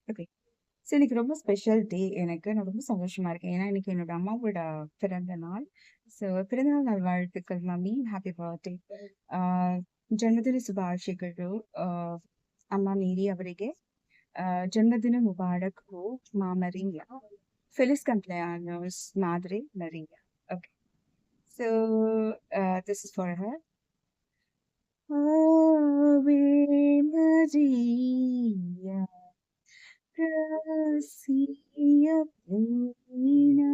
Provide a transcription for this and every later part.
Okay. So இன்னைக்கு ரொம்ப special day எனக்கு. நான் ரொம்ப சந்தோஷமா இருக்கேன். ஏன்னா, இன்னைக்கு என்னோட அம்மாவோட பிறந்த நாள். ஸோ பிறந்தநாள் நல்வாழ்த்துக்கள் மம்மி. ஹாப்பி பர்த்ಡೇ. ಆ, ಜನ್ಮದಿನ ಶುಭಾಶಯಗಳು. ಆ, ಅಮ್ಮ ಮೇರಿ ಅವರಿಗೆ ಜನ್ಮದಿನ ಮುಬಾರಕ್ ಹೋ ಮಾ Maria. Feliz cumpleaños, Madre Maria. Okay. So this is for her. Ave Maria, gracia plena,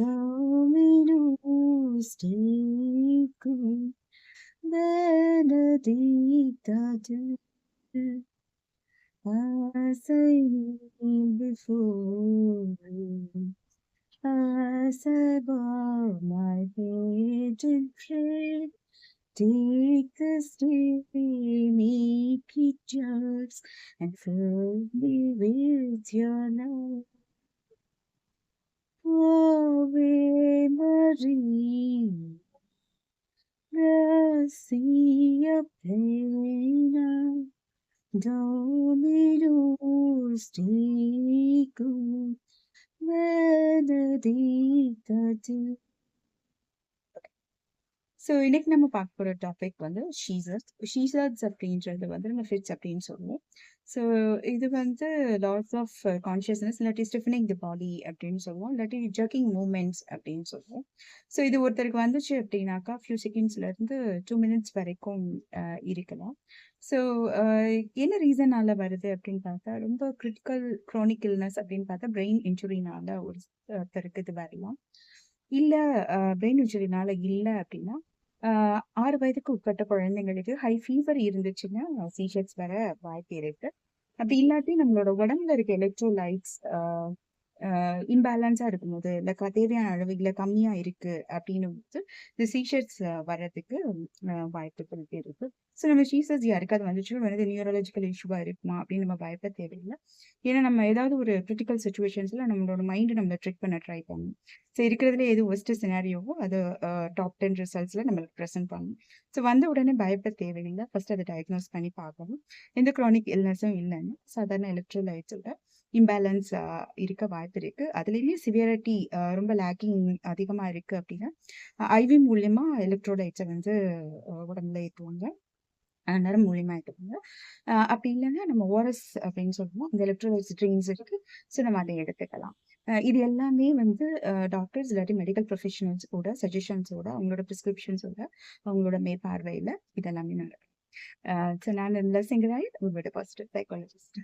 Dominus tecum, benedicta tu, as before, as above my head in prayer. Take this day, make it yours, and fill me with your love. Ave Maria, gracia plena, Dominus tecum, benedicta tu. So இன்னைக்கு நம்ம பார்க்க போகிற topic வந்து ஷீசர்ட்ஸ் அப்படின்றது வந்து நம்ம fits அப்படின்னு சொல்லுவோம். ஸோ இது வந்து லாஸ் ஆஃப் கான்ஷியஸ்னஸ் இல்லாட்டி ஸ்டிஃபனிங் தி பாடி அப்படின்னு சொல்லுவோம், இல்லாட்டி ஜர்க்கிங் மூமெண்ட்ஸ் அப்படின்னு சொல்லுவோம். ஸோ இது ஒருத்தருக்கு வந்துச்சு அப்படின்னாக்கா ஃபியூ செகண்ட்ஸ்லேருந்து 2 மினிட்ஸ் வரைக்கும் இருக்கலாம். ஸோ என்ன ரீசனால வருது அப்படின்னு பார்த்தா, ரொம்ப கிரிட்டிக்கல் க்ரானிக் இல்னஸ் அப்படின்னு பார்த்தா பிரெயின் இன்ஜுரினால ஒருத்தருக்கு இது வரலாம். இல்லை பிரெயின் இன்ஜுரினால இல்லை அப்படின்னா 6 வயதுக்கு உட்பட்ட குழந்தைங்களுக்கு ஹை ஃபீவர் இருந்துச்சுன்னா சீஷர்ட்ஸ் வர வாய்ப்பு இருக்கு. அப்படி இல்லாட்டி நம்மளோட உடம்புல இருக்க எலக்ட்ரோலைட்ஸ் இம்பேலன்ஸா இருக்கும்போது, இல்லை தேவையான அளவுல கம்மியா இருக்கு அப்படின்னு வந்து இந்த சீஷர்ட்ஸ் வர்றதுக்கு வாய்ப்புகள் இருக்கு. ஸோ நம்ம சீசர்ஸ் யாருக்காவது வந்துச்சு வந்து நியூரலாஜிக்கல் இஷ்யூவா இருக்குமா அப்படின்னு நம்ம பயப்பட தேவையில்லை. ஏன்னா நம்ம ஏதாவது ஒரு கிரிட்டிக்கல் சுச்சுவேஷன்ஸ்ல நம்மளோட மைண்டு நம்ம ட்ரிக் பண்ண ட்ரை பண்ணணும். ஸோ இருக்கிறதுல எது ஒஸ்ட் சினாரியோவோ அது டாப் 10 ரிசல்ட்ஸ்ல நம்மளுக்கு ப்ரெசென்ட் பண்ணணும். ஸோ வந்த உடனே பயப்பட தேவையில்லை. ஃபர்ஸ்ட் அதை டயக்னோஸ் பண்ணி பார்க்கணும். எந்த க்ரானிக் இல்னஸும் இல்லைன்னு சாதாரண எலக்ட்ரோலைட்ஸோட இம்பேலன்ஸ் இருக்க வாய்ப்பு இருக்கு. அதுலேயுமே சிவியரிட்டி ரொம்ப லேக்கிங் அதிகமாக இருக்கு அப்படின்னா ஐவி மூலியமா எலக்ட்ரோலைட்ஸை வந்து உடம்புல ஏற்றுவாங்க, நரம் மூலியமா ஏற்றுவாங்க. அப்படி இல்லைன்னா நம்ம ஓரஸ் அப்படின்னு சொல்லுவோம், அந்த எலக்ட்ரோலைட்ஸ் ட்ரிங்க்ஸ் இருக்கு. ஸோ நம்ம அதை எடுத்துக்கலாம். இது எல்லாமே வந்து டாக்டர்ஸ் இல்லாட்டி மெடிக்கல் ப்ரொஃபஷனல்ஸ் கூட சஜஷன்ஸோட அவங்களோட ப்ரிஸ்கிரிப்ஷன்ஸோட அவங்களோட மேற்பார்வையில் இதெல்லாமே நடக்கும். ஸோ நான் லெசிங்கராய் உங்களோட பாசிட்டிவ் சைக்காலஜிஸ்ட்.